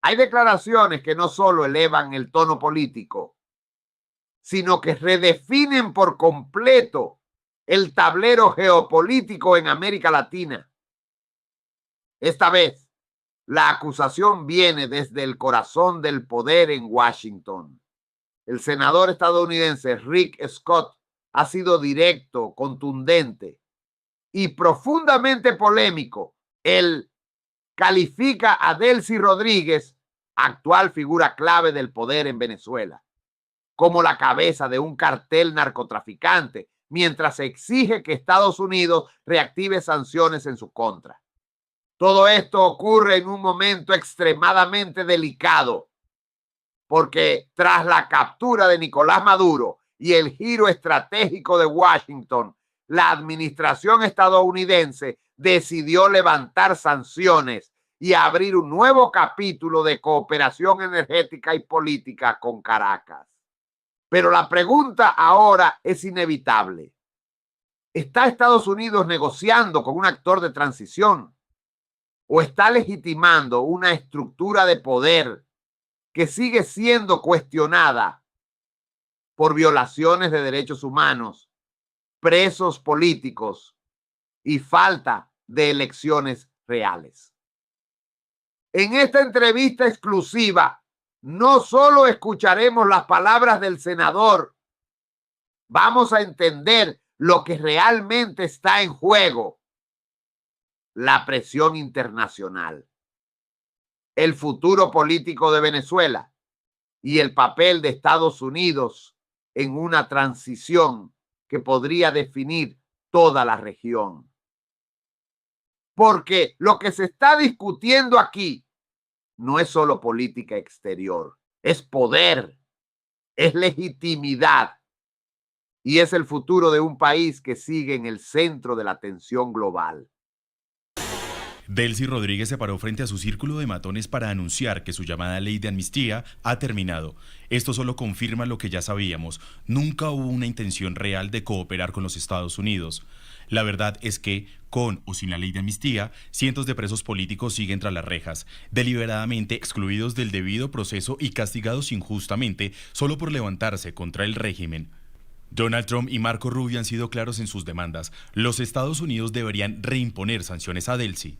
Hay declaraciones que no solo elevan el tono político, sino que redefinen por completo el tablero geopolítico en América Latina. Esta vez, la acusación viene desde el corazón del poder en Washington. El senador estadounidense Rick Scott ha sido directo, contundente y profundamente polémico. Él califica a Delcy Rodríguez, actual figura clave del poder en Venezuela, como la cabeza de un cartel narcotraficante, mientras exige que Estados Unidos reactive sanciones en su contra. Todo esto ocurre en un momento extremadamente delicado, porque tras la captura de Nicolás Maduro y el giro estratégico de Washington, la administración estadounidense decidió levantar sanciones y abrir un nuevo capítulo de cooperación energética y política con Caracas. Pero la pregunta ahora es inevitable. ¿Está Estados Unidos negociando con un actor de transición? ¿O está legitimando una estructura de poder que sigue siendo cuestionada por violaciones de derechos humanos, presos políticos y falta de elecciones reales? En esta entrevista exclusiva, no solo escucharemos las palabras del senador, vamos a entender lo que realmente está en juego: la presión internacional, el futuro político de Venezuela y el papel de Estados Unidos en una transición que podría definir toda la región. Porque lo que se está discutiendo aquí no es solo política exterior, es poder, es legitimidad y es el futuro de un país que sigue en el centro de la atención global. Delcy Rodríguez se paró frente a su círculo de matones para anunciar que su llamada ley de amnistía ha terminado. Esto solo confirma lo que ya sabíamos. Nunca hubo una intención real de cooperar con los Estados Unidos. La verdad es que, con o sin la ley de amnistía, cientos de presos políticos siguen tras las rejas, deliberadamente excluidos del debido proceso y castigados injustamente solo por levantarse contra el régimen. Donald Trump y Marco Rubio han sido claros en sus demandas. Los Estados Unidos deberían reimponer sanciones a Delcy.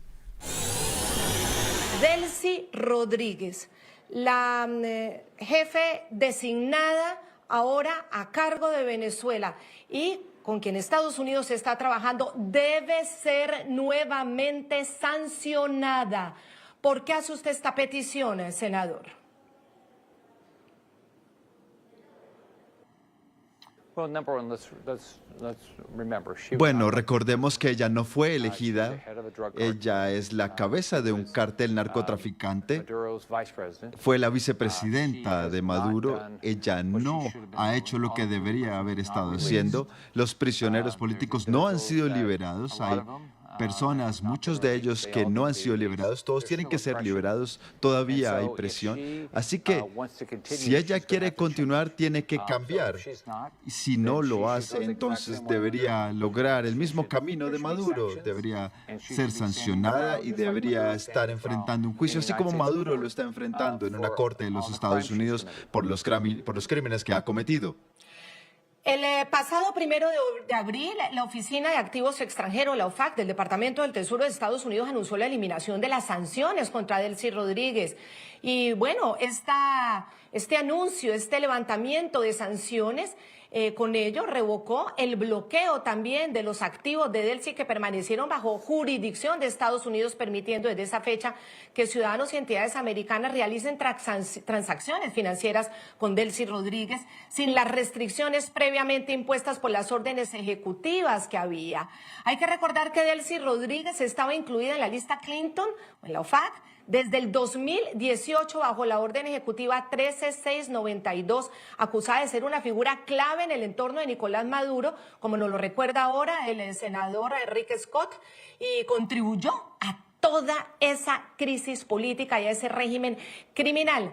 Delcy Rodríguez, la jefe designada ahora a cargo de Venezuela y con quien Estados Unidos está trabajando, debe ser nuevamente sancionada. ¿Por qué hace usted esta petición, senador? Bueno, recordemos que ella no fue elegida, ella es la cabeza de un cártel narcotraficante, fue la vicepresidenta de Maduro, ella no ha hecho lo que debería haber estado haciendo, los prisioneros políticos no han sido liberados, hay personas, muchos de ellos que no han sido liberados, todos tienen que ser liberados, todavía hay presión. Así que si ella quiere continuar, tiene que cambiar. Y si no lo hace, entonces debería lograr el mismo camino de Maduro, debería ser sancionada y debería estar enfrentando un juicio, así como Maduro lo está enfrentando en una corte de los Estados Unidos por los crímenes que ha cometido. El pasado 1 de abril, la Oficina de Activos Extranjeros, la OFAC, del Departamento del Tesoro de Estados Unidos anunció la eliminación de las sanciones contra Delcy Rodríguez. Y bueno, este anuncio, este levantamiento de sanciones, con ello revocó el bloqueo también de los activos de Delcy que permanecieron bajo jurisdicción de Estados Unidos, permitiendo desde esa fecha que ciudadanos y entidades americanas realicen transacciones financieras con Delcy Rodríguez sin las restricciones previamente impuestas por las órdenes ejecutivas que había. Hay que recordar que Delcy Rodríguez estaba incluida en la lista Clinton, en la OFAC, desde el 2018 bajo la orden ejecutiva 13692, acusada de ser una figura clave en el entorno de Nicolás Maduro, como nos lo recuerda ahora el senador Rick Scott, y contribuyó a toda esa crisis política y a ese régimen criminal.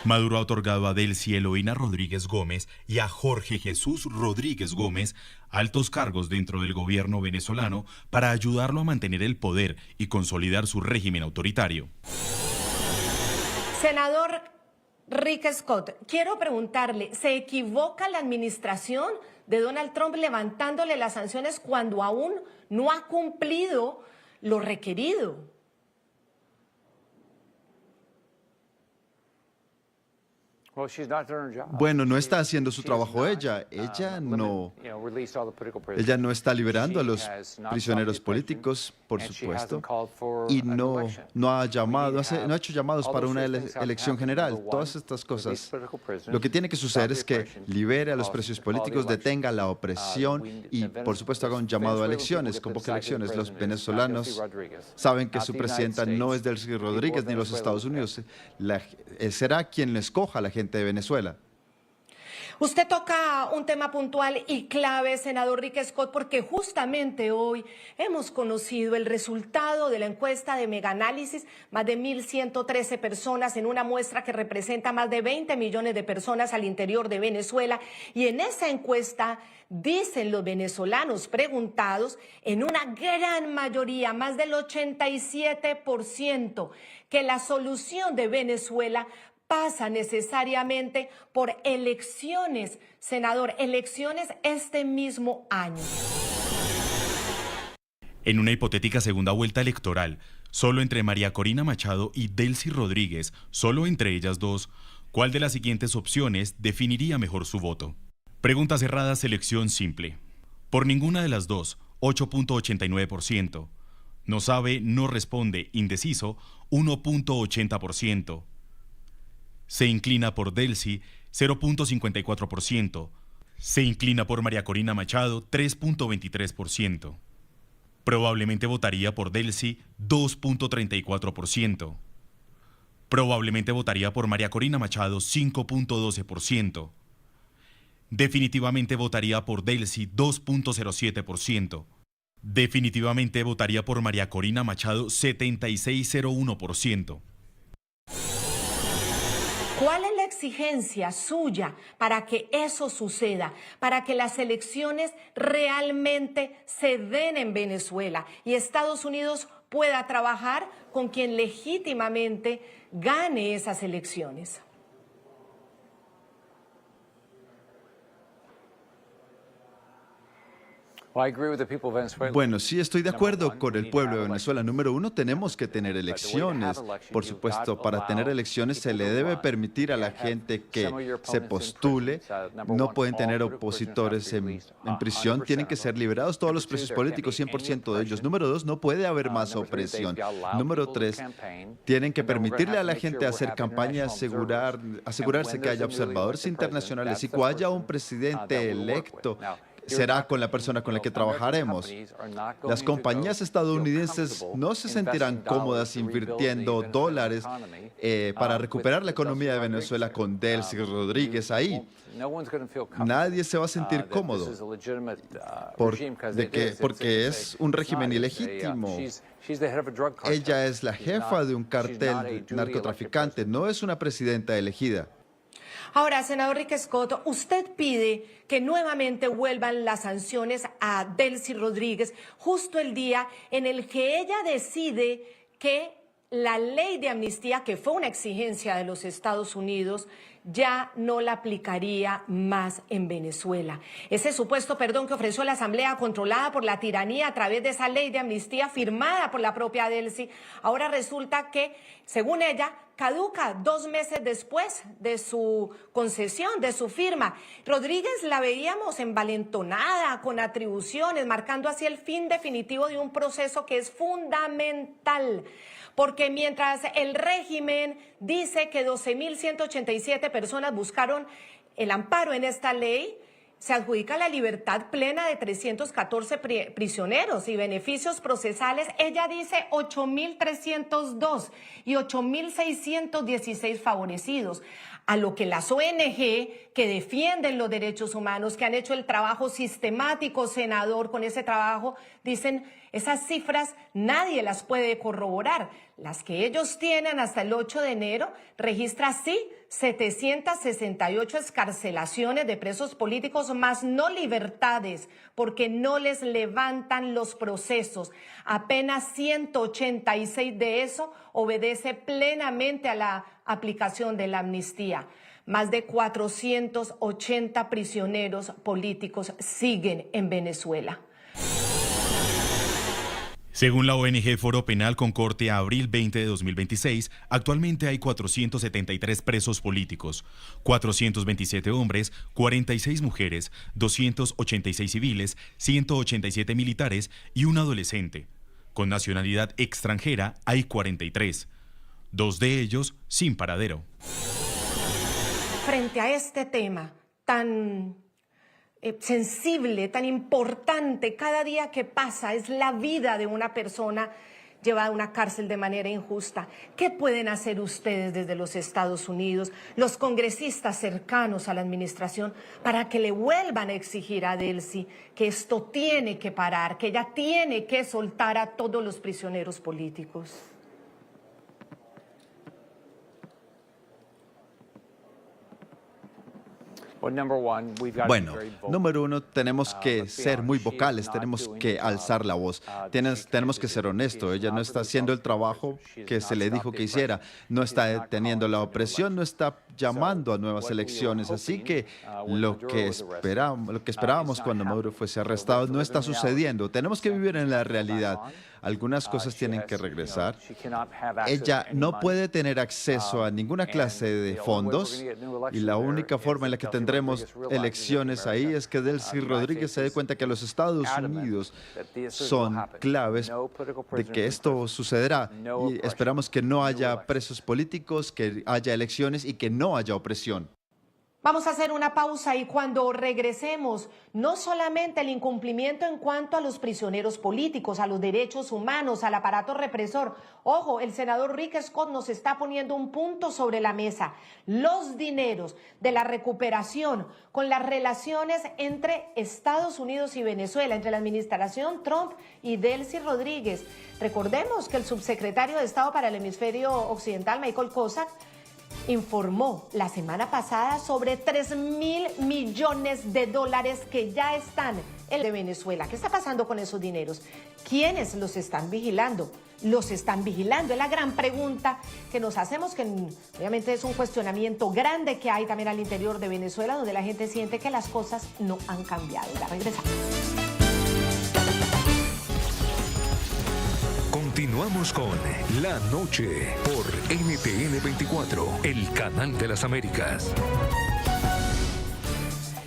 Maduro ha otorgado a Delcy Eloína Rodríguez Gómez y a Jorge Jesús Rodríguez Gómez altos cargos dentro del gobierno venezolano para ayudarlo a mantener el poder y consolidar su régimen autoritario. Senador Rick Scott, quiero preguntarle, ¿se equivoca la administración de Donald Trump levantándole las sanciones cuando aún no ha cumplido lo requerido? Bueno, no está haciendo su trabajo ella. Ella no está liberando a los prisioneros políticos, por supuesto, y no ha hecho llamados para una elección general. Todas estas cosas. Lo que tiene que suceder es que libere a los presos políticos, detenga la opresión y, por supuesto, haga un llamado a elecciones, convoque elecciones. Los venezolanos saben que su presidenta no es Delcy Rodríguez ni los Estados Unidos. Será quien escoja a la gente de Venezuela. Usted toca un tema puntual y clave, senador Rick Scott, porque justamente hoy hemos conocido el resultado de la encuesta de Megaanálisis, más de 1.113 personas en una muestra que representa más de 20 millones de personas al interior de Venezuela. Y en esa encuesta dicen los venezolanos preguntados, en una gran mayoría, más del 87%, que la solución de Venezuela pasa necesariamente por elecciones, senador, elecciones este mismo año. En una hipotética segunda vuelta electoral, solo entre María Corina Machado y Delcy Rodríguez, solo entre ellas dos, ¿cuál de las siguientes opciones definiría mejor su voto? Pregunta cerrada, selección simple. Por ninguna de las dos, 8.89%. No sabe, no responde, indeciso, 1.80%. Se inclina por Delcy, 0.54%. Se inclina por María Corina Machado, 3.23%. Probablemente votaría por Delcy, 2.34%. Probablemente votaría por María Corina Machado, 5.12%. Definitivamente votaría por Delcy, 2.07%. Definitivamente votaría por María Corina Machado, 76.01%. ¿Cuál es la exigencia suya para que eso suceda, para que las elecciones realmente se den en Venezuela y Estados Unidos pueda trabajar con quien legítimamente gane esas elecciones? Bueno, sí estoy de acuerdo con el pueblo de Venezuela. Número uno, tenemos que tener elecciones. Por supuesto, para tener elecciones se le debe permitir a la gente que se postule. No pueden tener opositores en prisión. Tienen que ser liberados todos los presos políticos, 100% de ellos. Número dos, no puede haber más opresión. Número tres, tienen que permitirle a la gente hacer campaña, asegurarse que haya observadores internacionales y que haya un presidente electo. Será con la persona con la que trabajaremos. Las compañías estadounidenses no se sentirán cómodas invirtiendo dólares para recuperar la economía de Venezuela con Delcy Rodríguez ahí. Nadie se va a sentir cómodo porque es un régimen ilegítimo. Ella es la jefa de un cartel narcotraficante, no es una presidenta elegida. Ahora, senador Rick Scott, usted pide que nuevamente vuelvan las sanciones a Delcy Rodríguez justo el día en el que ella decide que la ley de amnistía, que fue una exigencia de los Estados Unidos, ya no la aplicaría más en Venezuela. Ese supuesto perdón que ofreció la Asamblea controlada por la tiranía a través de esa ley de amnistía firmada por la propia Delcy, ahora resulta que, según ella, caduca 2 meses después de su concesión, de su firma. Rodríguez la veíamos envalentonada, con atribuciones, marcando así el fin definitivo de un proceso que es fundamental. Porque mientras el régimen dice que 12.187 personas buscaron el amparo en esta ley, se adjudica la libertad plena de 314 prisioneros y beneficios procesales. Ella dice 8.302 y 8.616 favorecidos. A lo que las ONG que defienden los derechos humanos, que han hecho el trabajo sistemático, senador, con ese trabajo, dicen Esas cifras nadie las puede corroborar. Las que ellos tienen hasta el 8 de enero registra sí 768 excarcelaciones de presos políticos, más no libertades, porque no les levantan los procesos. Apenas 186 de eso obedece plenamente a la aplicación de la amnistía. Más de 480 prisioneros políticos siguen en Venezuela. Según la ONG Foro Penal con corte a abril 20 de 2026, actualmente hay 473 presos políticos, 427 hombres, 46 mujeres, 286 civiles, 187 militares y un adolescente. Con nacionalidad extranjera hay 43, 2 de ellos sin paradero. Frente a este tema tan sensible, tan importante, cada día que pasa es la vida de una persona llevada a una cárcel de manera injusta. ¿Qué pueden hacer ustedes desde los Estados Unidos, los congresistas cercanos a la administración, para que le vuelvan a exigir a Delcy que esto tiene que parar, que ella tiene que soltar a todos los prisioneros políticos? Bueno, número uno, tenemos que ser muy vocales, tenemos que alzar la voz, tenemos que ser honestos. Ella no está haciendo el trabajo que se le dijo que hiciera, no está deteniendo la opresión, no está llamando a nuevas elecciones. Así que lo que esperábamos cuando Maduro fuese arrestado no está sucediendo. Tenemos que vivir en la realidad. Algunas cosas tienen que regresar. Ella no puede tener acceso a ninguna clase de fondos y la única forma en la que tendremos elecciones ahí es que Delcy Rodríguez se dé cuenta que los Estados Unidos son claves de que esto sucederá y esperamos que no haya presos políticos, que haya elecciones y que no haya opresión. Vamos a hacer una pausa y cuando regresemos, no solamente el incumplimiento en cuanto a los prisioneros políticos, a los derechos humanos, al aparato represor. Ojo, el senador Rick Scott nos está poniendo un punto sobre la mesa. Los dineros de la recuperación con las relaciones entre Estados Unidos y Venezuela, entre la administración Trump y Delcy Rodríguez. Recordemos que el subsecretario de Estado para el Hemisferio Occidental, Michael Cossack, informó la semana pasada sobre 3.000 millones de dólares que ya están en Venezuela. ¿Qué está pasando con esos dineros? ¿Quiénes los están vigilando? ¿Los están vigilando? Es la gran pregunta que nos hacemos, que obviamente es un cuestionamiento grande que hay también al interior de Venezuela, donde la gente siente que las cosas no han cambiado. Ya regresamos. Continuamos con La Noche por NTN 24, el canal de las Américas.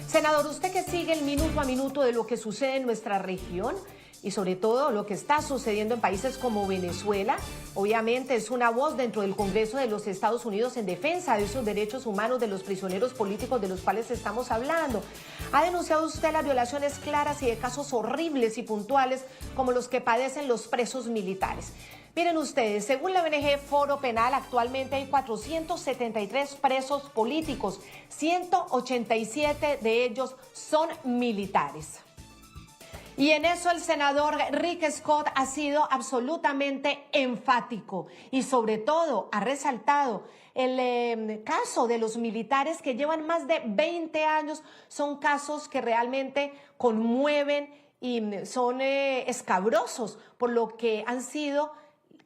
Senador, usted que sigue el minuto a minuto de lo que sucede en nuestra región y sobre todo lo que está sucediendo en países como Venezuela, obviamente es una voz dentro del Congreso de los Estados Unidos en defensa de esos derechos humanos de los prisioneros políticos de los cuales estamos hablando. Ha denunciado usted las violaciones claras y de casos horribles y puntuales como los que padecen los presos militares. Miren ustedes, según la ONG Foro Penal, actualmente hay 473 presos políticos, 187 de ellos son militares. Y en eso el senador Rick Scott ha sido absolutamente enfático y sobre todo ha resaltado el caso de los militares que llevan más de 20 años. Son casos que realmente conmueven y son escabrosos por lo que han sido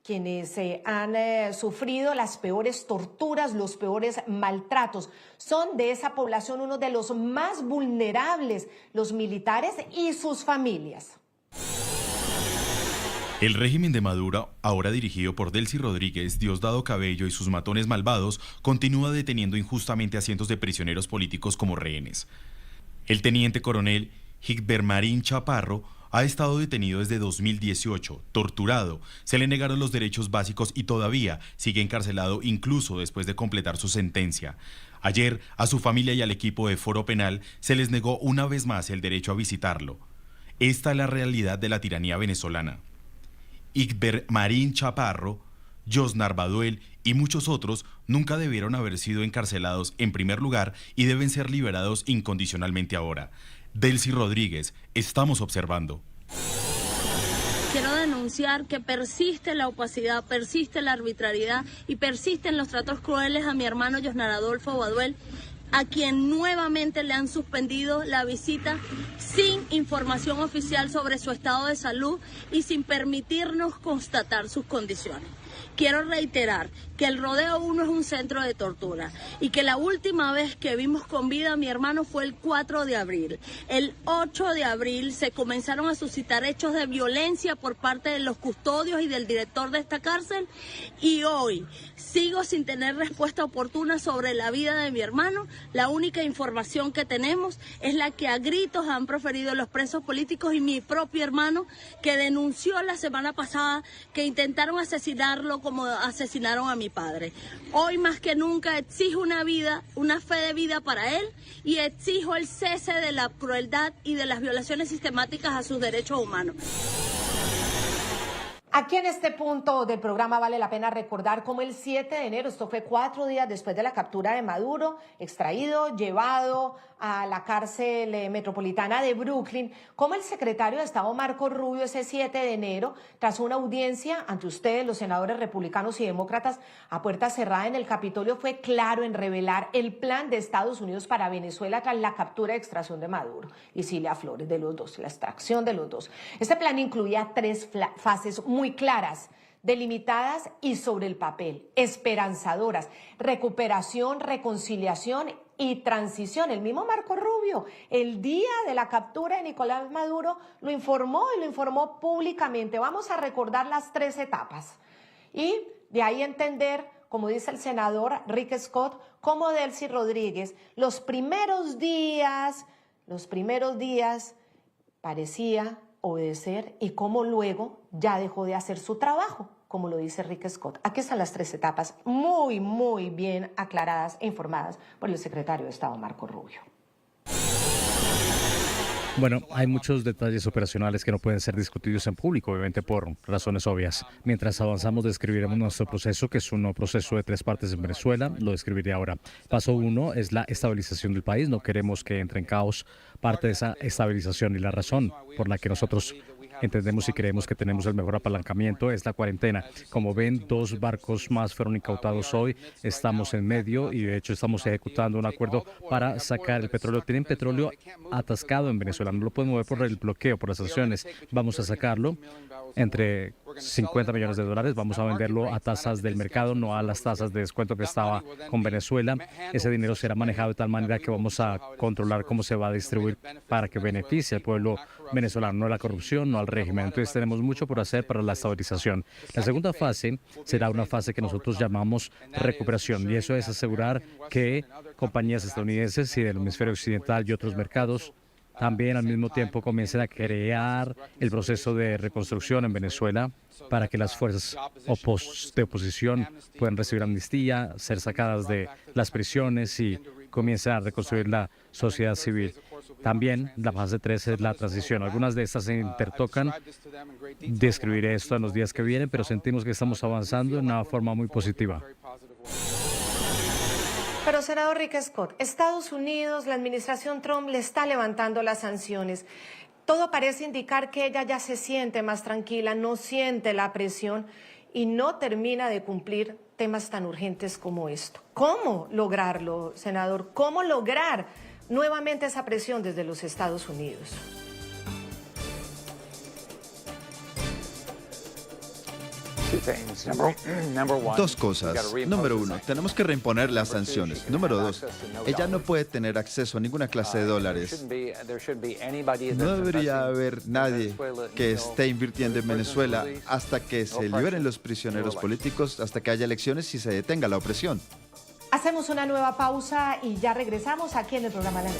quienes han sufrido las peores torturas, los peores maltratos. Son de esa población uno de los más vulnerables, los militares y sus familias. El régimen de Maduro, ahora dirigido por Delcy Rodríguez, Diosdado Cabello y sus matones malvados, continúa deteniendo injustamente a cientos de prisioneros políticos como rehenes. El teniente coronel Higber Marín Chaparro ha estado detenido desde 2018, torturado, se le negaron los derechos básicos y todavía sigue encarcelado incluso después de completar su sentencia. Ayer, a su familia y al equipo de Foro Penal se les negó una vez más el derecho a visitarlo. Esta es la realidad de la tiranía venezolana. Higber Marín Chaparro, Josnar Baduel y muchos otros nunca debieron haber sido encarcelados en primer lugar y deben ser liberados incondicionalmente ahora. Delcy Rodríguez, estamos observando. Quiero denunciar que persiste la opacidad, persiste la arbitrariedad y persisten los tratos crueles a mi hermano Yosnar Adolfo Baduel, a quien nuevamente le han suspendido la visita sin información oficial sobre su estado de salud y sin permitirnos constatar sus condiciones. Quiero reiterar que el Rodeo 1 es un centro de tortura y que la última vez que vimos con vida a mi hermano fue el 4 de abril. El 8 de abril se comenzaron a suscitar hechos de violencia por parte de los custodios y del director de esta cárcel y hoy sigo sin tener respuesta oportuna sobre la vida de mi hermano. La única información que tenemos es la que a gritos han proferido los presos políticos y mi propio hermano, que denunció la semana pasada que intentaron asesinarlo como asesinaron a mi padre. Hoy más que nunca exijo una vida, una fe de vida para él y exijo el cese de la crueldad y de las violaciones sistemáticas a sus derechos humanos. Aquí en este punto del programa vale la pena recordar cómo el 7 de enero, esto fue 4 días después de la captura de Maduro, extraído, llevado a la cárcel metropolitana de Brooklyn, cómo el secretario de Estado Marco Rubio ese 7 de enero, tras una audiencia ante ustedes, los senadores republicanos y demócratas, a puerta cerrada en el Capitolio, fue claro en revelar el plan de Estados Unidos para Venezuela tras la captura y extracción de Maduro y Cilia Flores, de los dos, la extracción de los dos. Este plan incluía 3 fases muy claras, delimitadas y sobre el papel, esperanzadoras: recuperación, reconciliación y transición. El mismo Marco Rubio, el día de la captura de Nicolás Maduro, lo informó y lo informó públicamente. Vamos a recordar las 3 etapas y de ahí entender, como dice el senador Rick Scott, como Delcy Rodríguez, los primeros días parecía obedecer y cómo luego ya dejó de hacer su trabajo, como lo dice Rick Scott. Aquí están las 3 etapas muy, muy bien aclaradas e informadas por el secretario de Estado Marco Rubio. Bueno, hay muchos detalles operacionales que no pueden ser discutidos en público, obviamente por razones obvias. Mientras avanzamos, describiremos nuestro proceso, que es un proceso de 3 partes en Venezuela. Lo describiré ahora. Paso 1 es la estabilización del país. No queremos que entre en caos parte de esa estabilización, y la razón por la que nosotros entendemos y creemos que tenemos el mejor apalancamiento es la cuarentena. Como ven, 2 barcos más fueron incautados hoy. Estamos en medio y de hecho estamos ejecutando un acuerdo para sacar el petróleo. Tienen petróleo atascado en Venezuela. No lo pueden mover por el bloqueo, por las sanciones. Vamos a sacarlo entre $50 millones. Vamos a venderlo a tasas del mercado, no a las tasas de descuento que estaba con Venezuela. Ese dinero será manejado de tal manera que vamos a controlar cómo se va a distribuir para que beneficie al pueblo venezolano, no a la corrupción, no al régimen. Entonces tenemos mucho por hacer para la estabilización. La segunda fase será una fase que nosotros llamamos recuperación, y eso es asegurar que compañías estadounidenses y del hemisferio occidental y otros mercados también al mismo tiempo comiencen a crear el proceso de reconstrucción en Venezuela para que las fuerzas de oposición puedan recibir amnistía, ser sacadas de las prisiones y comiencen a reconstruir la sociedad civil. También la fase 3 es la transición. Algunas de estas se intertocan. Describiré esto en los días que vienen, pero sentimos que estamos avanzando de una forma muy positiva. Pero, senador Rick Scott, Estados Unidos, la administración Trump le está levantando las sanciones. Todo parece indicar que ella ya se siente más tranquila, no siente la presión y no termina de cumplir temas tan urgentes como esto. ¿Cómo lograrlo, senador? ¿Cómo lograr nuevamente esa presión desde los Estados Unidos? Dos cosas. Número 1, tenemos que reimponer las sanciones. Número 2, ella no puede tener acceso a ninguna clase de dólares. No debería haber nadie que esté invirtiendo en Venezuela hasta que se liberen los prisioneros políticos, hasta que haya elecciones y se detenga la opresión. Hacemos una nueva pausa y ya regresamos aquí en el programa La Noche.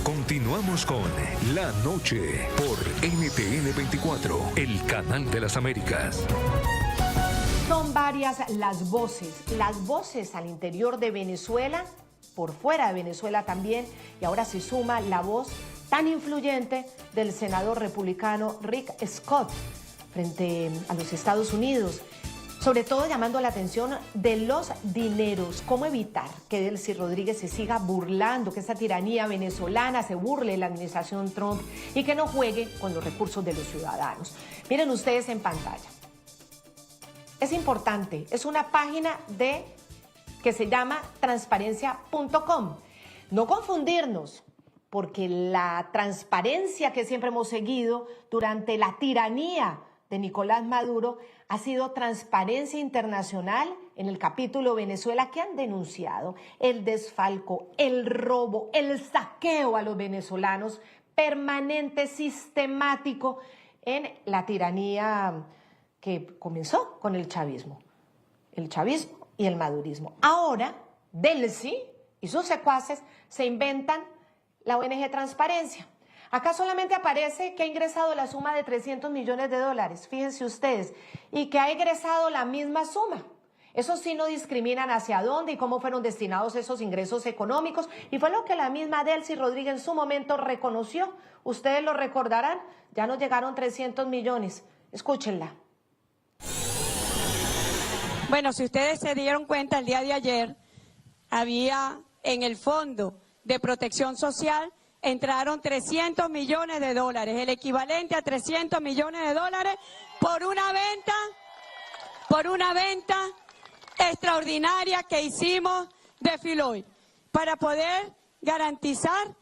Continuamos con La Noche por NTN 24, el canal de las Américas. Son varias las voces al interior de Venezuela, por fuera de Venezuela también, y ahora se suma la voz tan influyente del senador republicano Rick Scott frente a los Estados Unidos. sobre todo llamando la atención de los dineros. ¿Cómo evitar que Delcy Rodríguez se siga burlando, que esa tiranía venezolana se burle de la administración Trump y que no juegue con los recursos de los ciudadanos? Miren ustedes en pantalla. Es importante, es una página que se llama transparencia.com. No confundirnos, porque la transparencia que siempre hemos seguido durante la tiranía de Nicolás Maduro ha sido Transparencia Internacional en el capítulo Venezuela, que han denunciado el desfalco, el robo, el saqueo a los venezolanos permanente, sistemático en la tiranía que comenzó con el chavismo y el madurismo. Ahora, Delcy y sus secuaces se inventan la ONG Transparencia. Acá solamente aparece que ha ingresado la suma de $300 millones, fíjense ustedes, y que ha egresado la misma suma. Eso sí, no discriminan hacia dónde y cómo fueron destinados esos ingresos económicos, y fue lo que la misma Delcy Rodríguez en su momento reconoció. Ustedes lo recordarán, ya nos llegaron 300 millones. Escúchenla. Bueno, si ustedes se dieron cuenta, el día de ayer había en el Fondo de Protección Social entraron $300 millones, el equivalente a $300 millones por una venta extraordinaria que hicimos de Filoy para poder garantizar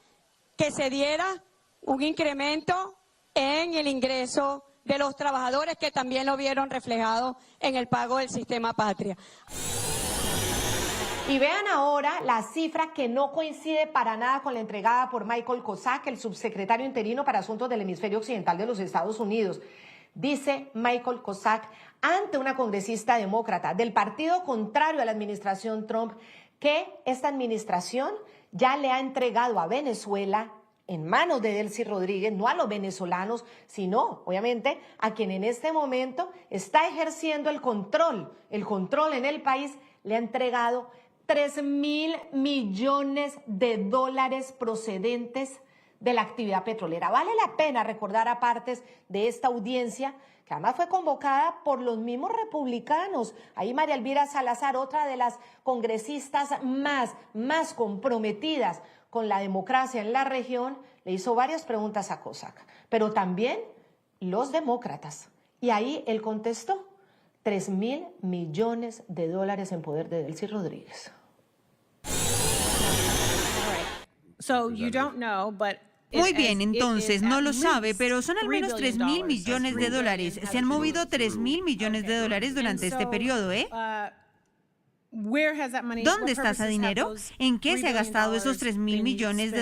que se diera un incremento en el ingreso de los trabajadores, que también lo vieron reflejado en el pago del Sistema Patria. Y vean ahora la cifra que no coincide para nada con la entregada por Michael Kozak, el subsecretario interino para Asuntos del Hemisferio Occidental de los Estados Unidos. Dice Michael Kozak ante una congresista demócrata del partido contrario a la administración Trump que esta administración ya le ha entregado a Venezuela en manos de Delcy Rodríguez, no a los venezolanos, sino, obviamente, a quien en este momento está ejerciendo el control en el país, le ha entregado $3.000 millones procedentes de la actividad petrolera. Vale la pena recordar a partes de esta audiencia, que además fue convocada por los mismos republicanos. Ahí María Elvira Salazar, otra de las congresistas más comprometidas con la democracia en la región, le hizo varias preguntas a Kozak, pero también los demócratas. Y ahí él contestó, $3.000 millones en poder de Delcy Rodríguez. Muy bien, entonces no lo sabe, pero son al menos $3.000 millones. Se han movido $3.000 millones durante este periodo, ¿eh? ¿Dónde está ese dinero? ¿En qué se ha gastado esos $3.000 millones?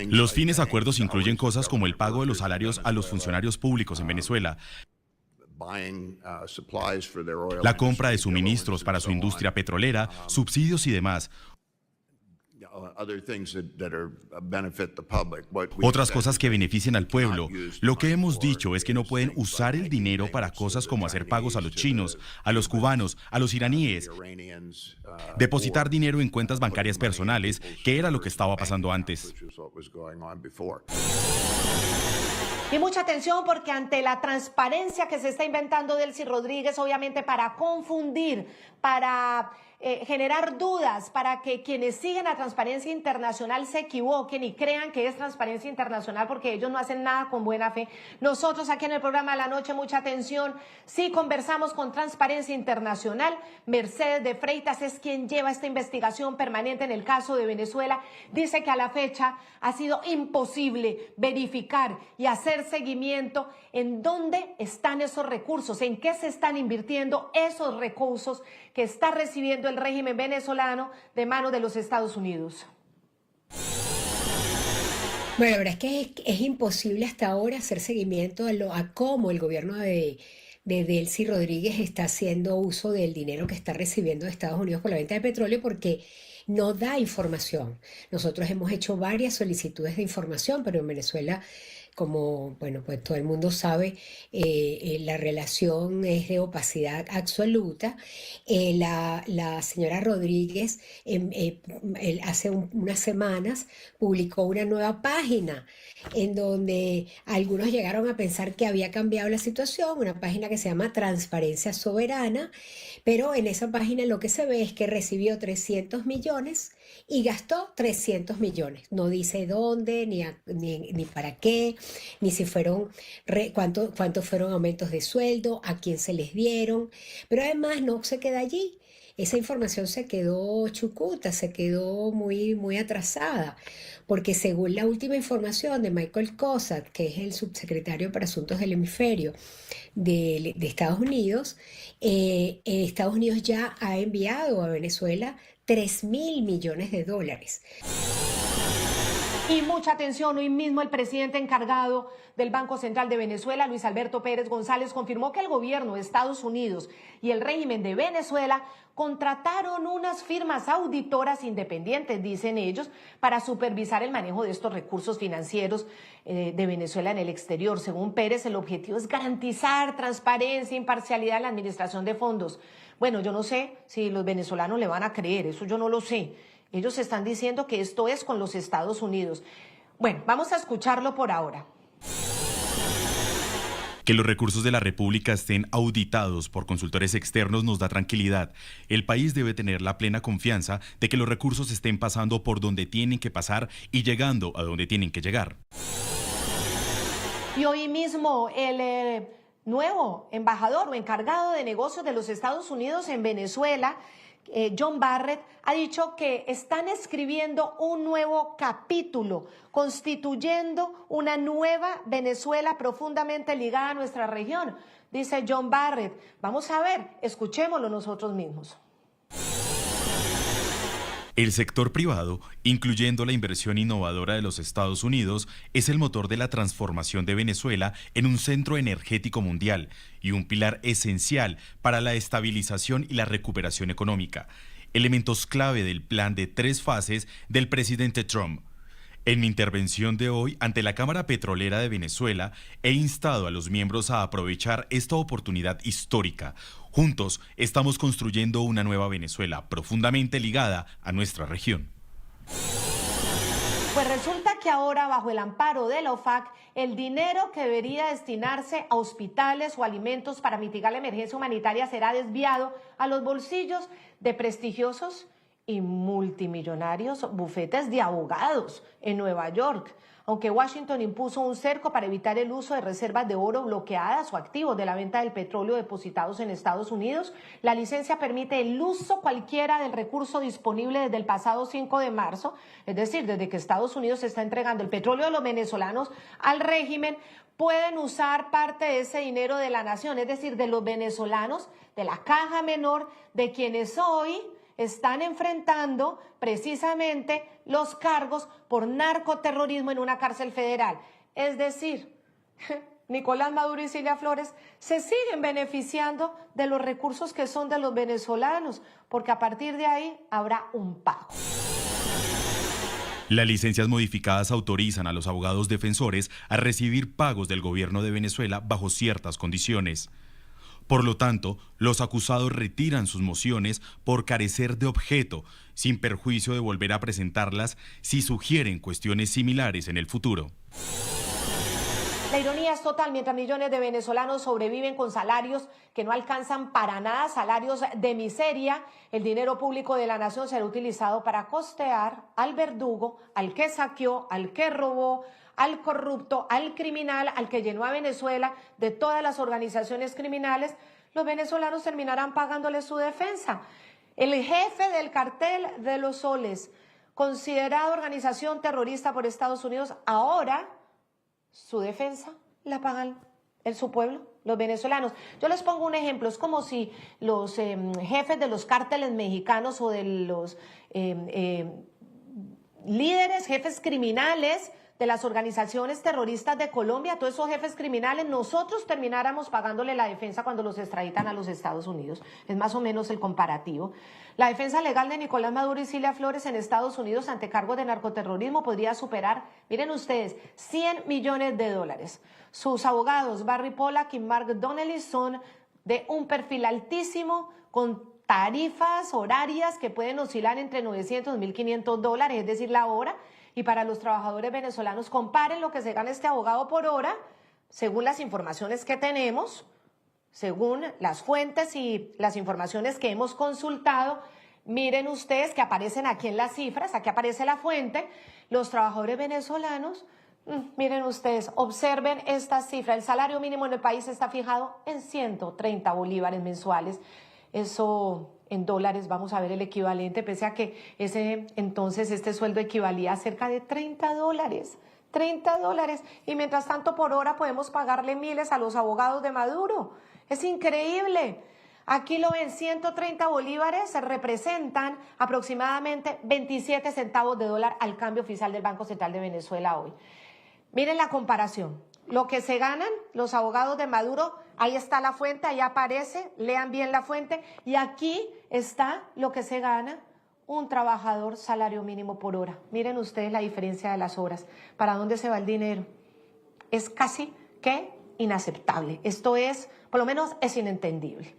Los fines acuerdos incluyen cosas como el pago de los salarios a los funcionarios públicos en Venezuela, la compra de suministros para su industria petrolera, subsidios y demás. Otras cosas que beneficien al pueblo. Lo que hemos dicho es que no pueden usar el dinero para cosas como hacer pagos a los chinos, a los cubanos, a los iraníes, depositar dinero en cuentas bancarias personales, que era lo que estaba pasando antes. Y mucha atención, porque ante la transparencia que se está inventando Delcy Rodríguez, obviamente para confundir, para generar dudas, para que quienes siguen a Transparencia Internacional se equivoquen y crean que es Transparencia Internacional, porque ellos no hacen nada con buena fe. Nosotros aquí en el programa de la noche, mucha atención, sí conversamos con Transparencia Internacional. Mercedes de Freitas es quien lleva esta investigación permanente en el caso de Venezuela. Dice que a la fecha ha sido imposible verificar y hacer seguimiento en dónde están esos recursos, en qué se están invirtiendo esos recursos que está recibiendo el régimen venezolano de manos de los Estados Unidos. Bueno, la verdad es que es imposible hasta ahora hacer seguimiento a cómo el gobierno de Delcy Rodríguez está haciendo uso del dinero que está recibiendo de Estados Unidos por la venta de petróleo, porque no da información. Nosotros hemos hecho varias solicitudes de información, pero en Venezuela como, bueno, pues todo el mundo sabe, la relación es de opacidad absoluta. La señora Rodríguez hace unas semanas publicó una nueva página en donde algunos llegaron a pensar que había cambiado la situación, una página que se llama Transparencia Soberana, pero en esa página lo que se ve es que recibió 300 millones y gastó 300 millones. No dice dónde, ni para qué, ni si fueron, cuántos fueron aumentos de sueldo, a quién se les dieron, pero además no se queda allí. Esa información se quedó chucuta, se quedó muy, muy atrasada, porque según la última información de Michael Cossack, que es el subsecretario para Asuntos del Hemisferio de Estados Unidos, Estados Unidos ya ha enviado a Venezuela 3.000 millones de dólares. Y mucha atención, hoy mismo el presidente encargado del Banco Central de Venezuela, Luis Alberto Pérez González, confirmó que el gobierno de Estados Unidos y el régimen de Venezuela contrataron unas firmas auditoras independientes, dicen ellos, para supervisar el manejo de estos recursos financieros de Venezuela en el exterior. Según Pérez, el objetivo es garantizar transparencia e imparcialidad en la administración de fondos. Bueno, yo no sé si los venezolanos le van a creer, eso yo no lo sé. Ellos están diciendo que esto es con los Estados Unidos. Bueno, vamos a escucharlo por ahora. Que los recursos de la República estén auditados por consultores externos nos da tranquilidad. El país debe tener la plena confianza de que los recursos estén pasando por donde tienen que pasar y llegando a donde tienen que llegar. Y hoy mismo el nuevo embajador o encargado de negocios de los Estados Unidos en Venezuela, John Barrett, ha dicho que están escribiendo un nuevo capítulo, constituyendo una nueva Venezuela profundamente ligada a nuestra región, dice John Barrett. Vamos a ver, escuchémoslo nosotros mismos. El sector privado, incluyendo la inversión innovadora de los Estados Unidos, es el motor de la transformación de Venezuela en un centro energético mundial y un pilar esencial para la estabilización y la recuperación económica, elementos clave del plan de 3 fases del presidente Trump. En mi intervención de hoy ante la Cámara Petrolera de Venezuela, he instado a los miembros a aprovechar esta oportunidad histórica. Juntos estamos construyendo una nueva Venezuela profundamente ligada a nuestra región. Pues resulta que ahora, bajo el amparo de la OFAC, el dinero que debería destinarse a hospitales o alimentos para mitigar la emergencia humanitaria será desviado a los bolsillos de prestigiosos y multimillonarios bufetes de abogados en Nueva York. Aunque Washington impuso un cerco para evitar el uso de reservas de oro bloqueadas o activos de la venta del petróleo depositados en Estados Unidos, la licencia permite el uso cualquiera del recurso disponible desde el pasado 5 de marzo, es decir, desde que Estados Unidos está entregando el petróleo de los venezolanos al régimen, pueden usar parte de ese dinero de la nación, es decir, de los venezolanos, de la caja menor, de quienes hoy están enfrentando precisamente los cargos por narcoterrorismo en una cárcel federal. Es decir, Nicolás Maduro y Cilia Flores se siguen beneficiando de los recursos que son de los venezolanos, porque a partir de ahí habrá un pago. Las licencias modificadas autorizan a los abogados defensores a recibir pagos del gobierno de Venezuela bajo ciertas condiciones. Por lo tanto, los acusados retiran sus mociones por carecer de objeto, sin perjuicio de volver a presentarlas si sugieren cuestiones similares en el futuro. La ironía es total, mientras millones de venezolanos sobreviven con salarios que no alcanzan para nada, salarios de miseria, el dinero público de la nación será utilizado para costear al verdugo, al que saqueó, al que robó, al corrupto, al criminal, al que llenó a Venezuela de todas las organizaciones criminales. Los venezolanos terminarán pagándole su defensa. El jefe del cartel de los soles, considerado organización terrorista por Estados Unidos, ahora su defensa la pagan su pueblo, los venezolanos. Yo les pongo un ejemplo, es como si los jefes de los cárteles mexicanos o de los líderes, jefes criminales de las organizaciones terroristas de Colombia, todos esos jefes criminales, nosotros termináramos pagándole la defensa cuando los extraditan a los Estados Unidos. Es más o menos el comparativo. La defensa legal de Nicolás Maduro y Cilia Flores en Estados Unidos ante cargos de narcoterrorismo podría superar, miren ustedes, $100 millones. Sus abogados, Barry Pollack y Mark Donnelly, son de un perfil altísimo, con tarifas horarias que pueden oscilar entre $900 y $1.500, es decir, la hora. Y para los trabajadores venezolanos, comparen lo que se gana este abogado por hora, según las informaciones que tenemos, según las fuentes y las informaciones que hemos consultado. Miren ustedes que aparecen aquí en las cifras, aquí aparece la fuente. Los trabajadores venezolanos, miren ustedes, observen esta cifra. El salario mínimo en el país está fijado en 130 bolívares mensuales. Eso en dólares, vamos a ver el equivalente, pese a que entonces este sueldo equivalía a cerca de $30. $30. Y mientras tanto, por hora podemos pagarle miles a los abogados de Maduro. Es increíble. Aquí lo ven, 130 bolívares representan aproximadamente 27 centavos de dólar al cambio oficial del Banco Central de Venezuela hoy. Miren la comparación. Lo que se ganan los abogados de Maduro, ahí está la fuente, ahí aparece, lean bien la fuente, y aquí está lo que se gana un trabajador salario mínimo por hora. Miren ustedes la diferencia de las horas. ¿Para dónde se va el dinero? Es casi que inaceptable. Esto es, por lo menos, es inentendible.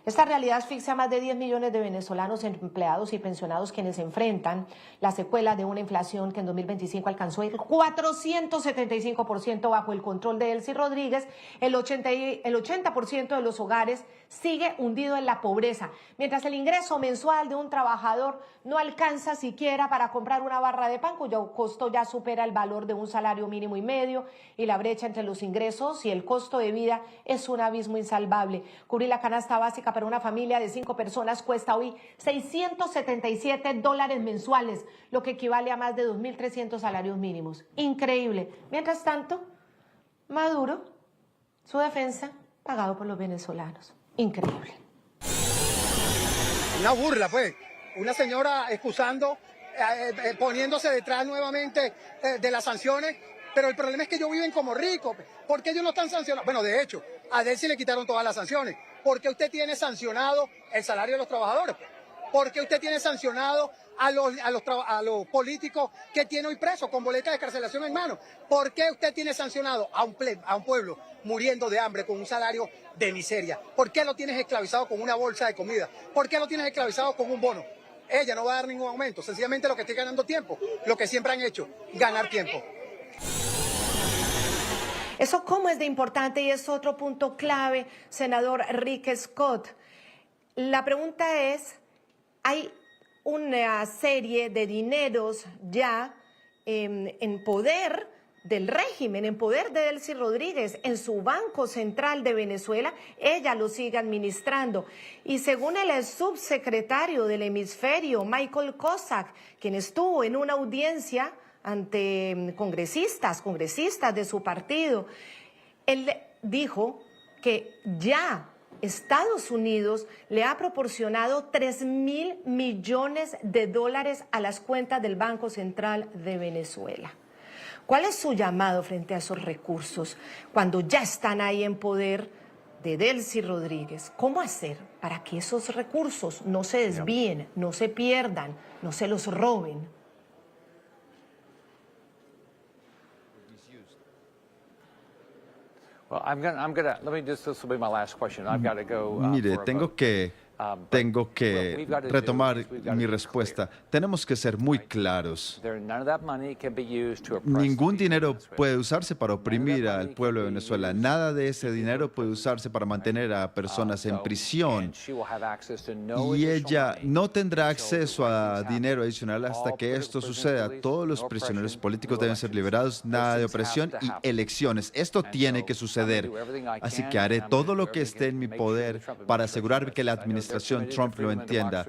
Esta realidad asfixia a más de 10 millones de venezolanos empleados y pensionados, quienes enfrentan las secuelas de una inflación que en 2025 alcanzó el 475% bajo el control de Delcy Rodríguez. El 80% de los hogares sigue hundido en la pobreza, mientras el ingreso mensual de un trabajador no alcanza siquiera para comprar una barra de pan, cuyo costo ya supera el valor de un salario mínimo y medio, y la brecha entre los ingresos y el costo de vida es un abismo insalvable. Cubrir la canasta básica para una familia de 5 personas cuesta hoy $677 mensuales, lo que equivale a más de 2.300 salarios mínimos. Increíble. Mientras tanto, Maduro, su defensa, pagado por los venezolanos. Increíble. Una burla, pues. Una señora excusando, poniéndose detrás nuevamente de las sanciones, pero el problema es que ellos viven como ricos. ¿Por qué ellos no están sancionados? Bueno, de hecho, a Delcy le quitaron todas las sanciones. ¿Por qué usted tiene sancionado el salario de los trabajadores? ¿Por qué usted tiene sancionado a los políticos que tiene hoy presos con boleta de excarcelación en mano? ¿Por qué usted tiene sancionado a un pueblo muriendo de hambre con un salario de miseria? ¿Por qué lo tienes esclavizado con una bolsa de comida? ¿Por qué lo tienes esclavizado con un bono? Ella no va a dar ningún aumento, sencillamente lo que esté ganando tiempo, lo que siempre han hecho, ganar tiempo. Eso cómo es de importante, y es otro punto clave, senador Rick Scott. La pregunta es, hay una serie de dineros ya en poder del régimen, en poder de Delcy Rodríguez, en su Banco Central de Venezuela. Ella lo sigue administrando. Y según el subsecretario del hemisferio, Michael Cossack, quien estuvo en una audiencia ante congresistas de su partido, él dijo que ya Estados Unidos le ha proporcionado $3.000 millones a las cuentas del Banco Central de Venezuela. ¿Cuál es su llamado frente a esos recursos cuando ya están ahí en poder de Delcy Rodríguez? ¿Cómo hacer para que esos recursos no se desvíen, no se pierdan, no se los roben? Mire, tengo que retomar mi respuesta. Tenemos que ser muy claros. Ningún dinero puede usarse para oprimir al pueblo de Venezuela. Nada de ese dinero puede usarse para mantener a personas en prisión. Y ella no tendrá acceso a dinero adicional hasta que esto suceda. Todos los prisioneros políticos deben ser liberados, nada de opresión y elecciones. Esto tiene que suceder. Así que haré todo lo que esté en mi poder para asegurar que la administración Trump lo entienda.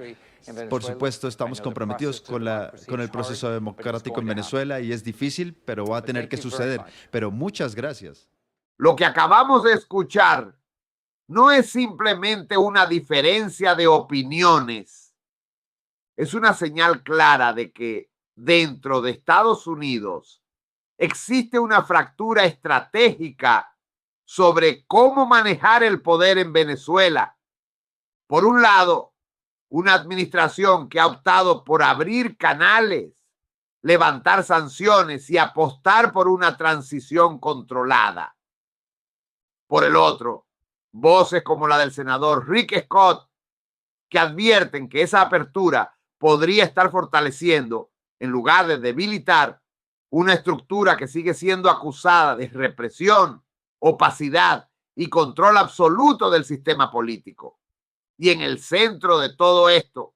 Por supuesto, estamos comprometidos con el proceso democrático en Venezuela y es difícil, pero va a tener que suceder. Pero muchas gracias. Lo que acabamos de escuchar no es simplemente una diferencia de opiniones. Es una señal clara de que dentro de Estados Unidos existe una fractura estratégica sobre cómo manejar el poder en Venezuela. Por un lado, una administración que ha optado por abrir canales, levantar sanciones y apostar por una transición controlada. Por el otro, voces como la del senador Rick Scott, que advierten que esa apertura podría estar fortaleciendo, en lugar de debilitar, una estructura que sigue siendo acusada de represión, opacidad y control absoluto del sistema político. Y en el centro de todo esto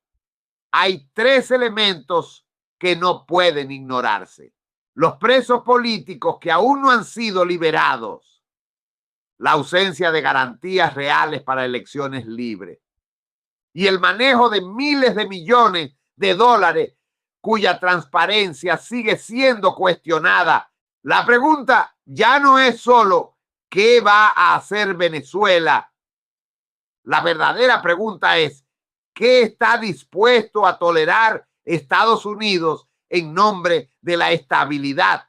hay tres elementos que no pueden ignorarse: los presos políticos que aún no han sido liberados, la ausencia de garantías reales para elecciones libres y el manejo de miles de millones de dólares cuya transparencia sigue siendo cuestionada. La pregunta ya no es solo ¿qué va a hacer Venezuela? La verdadera pregunta es ¿qué está dispuesto a tolerar Estados Unidos en nombre de la estabilidad?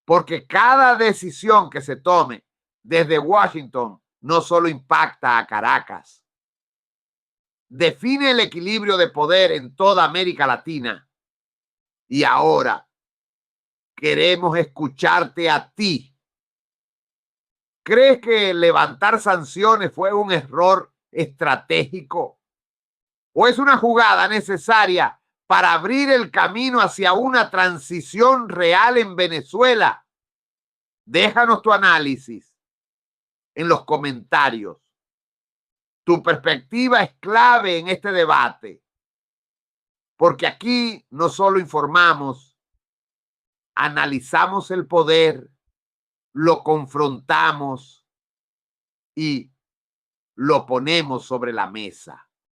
Porque cada decisión que se tome desde Washington no solo impacta a Caracas, define el equilibrio de poder en toda América Latina. Y ahora queremos escucharte a ti. ¿Crees que levantar sanciones fue un error estratégico? ¿O es una jugada necesaria para abrir el camino hacia una transición real en Venezuela? Déjanos tu análisis en los comentarios. Tu perspectiva es clave en este debate, porque aquí no solo informamos, analizamos el poder, lo confrontamos y lo ponemos sobre la mesa.